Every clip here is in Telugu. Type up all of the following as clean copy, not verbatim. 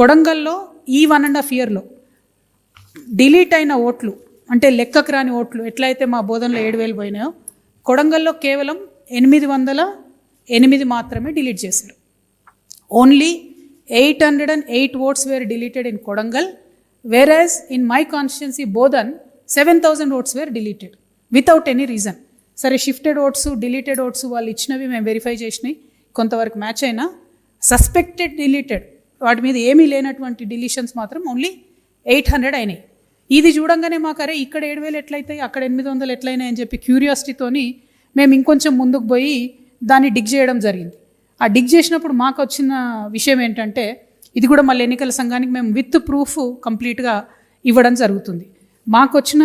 కొడంగల్లో ఈ 1.5 ఇయర్లో డిలీట్ అయిన ఓట్లు అంటే లెక్కకు రాని ఓట్లు ఎట్లయితే మా బోధనలో 7,000 పోయినాయో కొడంగల్లో కేవలం 808 మాత్రమే డిలీట్ చేశారు. Only 808 votes were deleted in Kodangal, whereas in my constituency Bodhan 7,000 votes were deleted without any reason. సరే షిఫ్టెడ్ ఓట్స్ డిలీటెడ్ ఓట్స్ వాళ్ళు ఇచ్చినవి మేము వెరిఫై చేసినాయి, కొంతవరకు మ్యాచ్ అయినా సస్పెక్టెడ్ డిలీటెడ్ వాటి మీద ఏమీ లేనటువంటి డిలీషన్స్ మాత్రం ఓన్లీ 800 అయినాయి. ఇది చూడంగానే మాకు అరే ఇక్కడ 7,000 ఎట్లయితాయి అక్కడ 800 ఎట్లయినాయి అని చెప్పి క్యూరియాసిటీతోని మేము ఇంకొంచెం ముందుకు పోయి దాన్ని డిగ్ చేయడం జరిగింది. ఆ డిగ్ చేసినప్పుడు మాకు వచ్చిన విషయం ఏంటంటే ఇది కూడా మళ్ళీ ఎన్నికల సంఘానికి మేము విత్ ప్రూఫ్ కంప్లీట్గా ఇవ్వడం జరుగుతుంది. మాకు వచ్చిన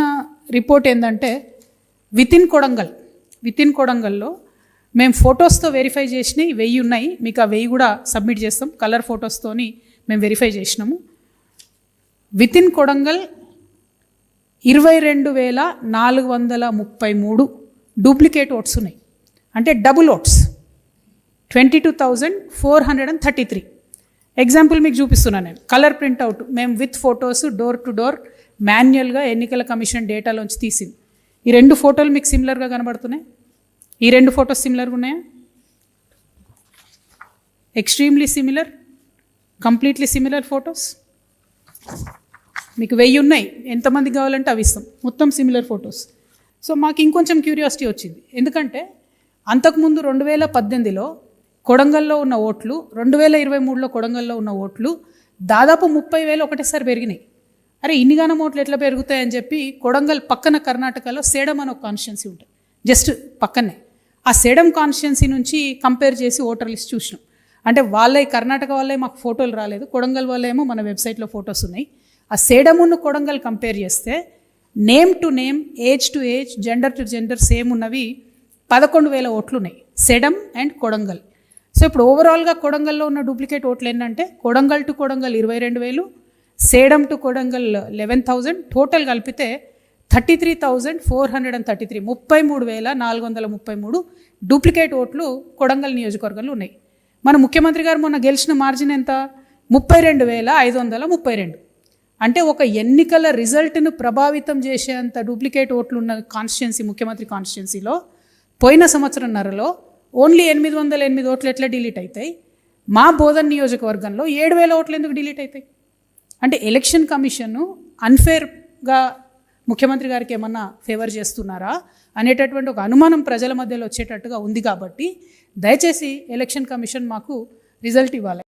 రిపోర్ట్ ఏంటంటే విత్ ఇన్ కొడంగల్లో మేము ఫొటోస్తో వెరిఫై చేసినవి 1000 ఉన్నాయి. మీకు ఆ 1000 కూడా సబ్మిట్ చేస్తాం. కలర్ ఫొటోస్తోని మేము వెరిఫై చేసినాము. With in Kodangal 22,433 duplicate oats ఉన్నాయి, అంటే డబుల్ ఓట్స్ 22,433. ఎగ్జాంపుల్ మీకు చూపిస్తున్నాను నేను. కలర్ ప్రింట్అవుట్ మేము with photos door to door మాన్యువల్గా ఎన్నికల కమిషన్ డేటాలోంచి తీసింది. ఈ 2 ఫోటోలు మీకు సిమిలర్గా కనబడుతున్నాయి. ఈ 2 ఫొటోస్ సిమిలర్గా ఉన్నాయా? Extremely similar, completely similar photos. మీకు 1000 ఉన్నాయి, ఎంతమంది కావాలంటే అవి ఇస్తాం, మొత్తం సిమిలర్ ఫొటోస్. సో మాకు ఇంకొంచెం క్యూరియాసిటీ వచ్చింది, ఎందుకంటే అంతకుముందు 2018లో కొడంగల్లో ఉన్న ఓట్లు 2023లో కొడంగల్లో ఉన్న ఓట్లు దాదాపు 30,000 ఒకటేసారి పెరిగినాయి. అరే ఇన్నిగానం ఓట్లు ఎట్లా పెరుగుతాయని చెప్పి కొడంగల్ పక్కన కర్ణాటకలో సేడం అని ఒక కాన్స్టిట్యున్సీ ఉంటుంది, జస్ట్ పక్కనే. ఆ సేడం కాన్స్టిట్యున్సీ నుంచి కంపేర్ చేసి ఓటర్ లిస్ట్ చూసినాం. అంటే వాళ్ళే కర్ణాటక వాళ్ళే మాకు ఫోటోలు రాలేదు, కొడంగల్ వాళ్ళేమో మన వెబ్సైట్లో ఫొటోస్ ఉన్నాయి. ఆ సేడమును కొడంగల్ కంపేర్ చేస్తే name to name, age to age, gender to gender same ఉన్నవి 11,000 ఓట్లు ఉన్నాయి సేడం అండ్ కొడంగల్. సో ఇప్పుడు ఓవరాల్గా కొడంగల్లో ఉన్న డూప్లికేట్ ఓట్లు ఏంటంటే Kodangal to Kodangal 22,000, Sedam to Kodangal 11,000, total కలిపితే 33,433, 33,433 డూప్లికేట్ ఓట్లు కొడంగల్ నియోజకవర్గంలో ఉన్నాయి. మన ముఖ్యమంత్రి గారు మొన్న గెలిచిన మార్జిన్ ఎంత? 32,532. అంటే ఒక ఎన్నికల రిజల్ట్ను ప్రభావితం చేసేంత డూప్లికేట్ ఓట్లు ఉన్న కాన్స్టిట్యున్సీ ముఖ్యమంత్రి కాన్స్టిట్యున్సీలో పోయిన సంవత్సరంన్నరలో ఓన్లీ 808 ఓట్లు ఎట్లా డిలీట్ అవుతాయి? మా బోధన్ నియోజకవర్గంలో 7,000 ఓట్లు ఎందుకు డిలీట్ అవుతాయి? అంటే ఎలక్షన్ కమిషన్ అన్ఫేర్గా ముఖ్యమంత్రి గారికి ఏమన్నా ఫేవర్ చేస్తున్నారా అనేటటువంటి ఒక అనుమానం ప్రజల మధ్యలో వచ్చేటట్టుగా ఉంది. కాబట్టి దయచేసి ఎలక్షన్ కమిషన్ మాకు రిజల్ట్ ఇవ్వాలి.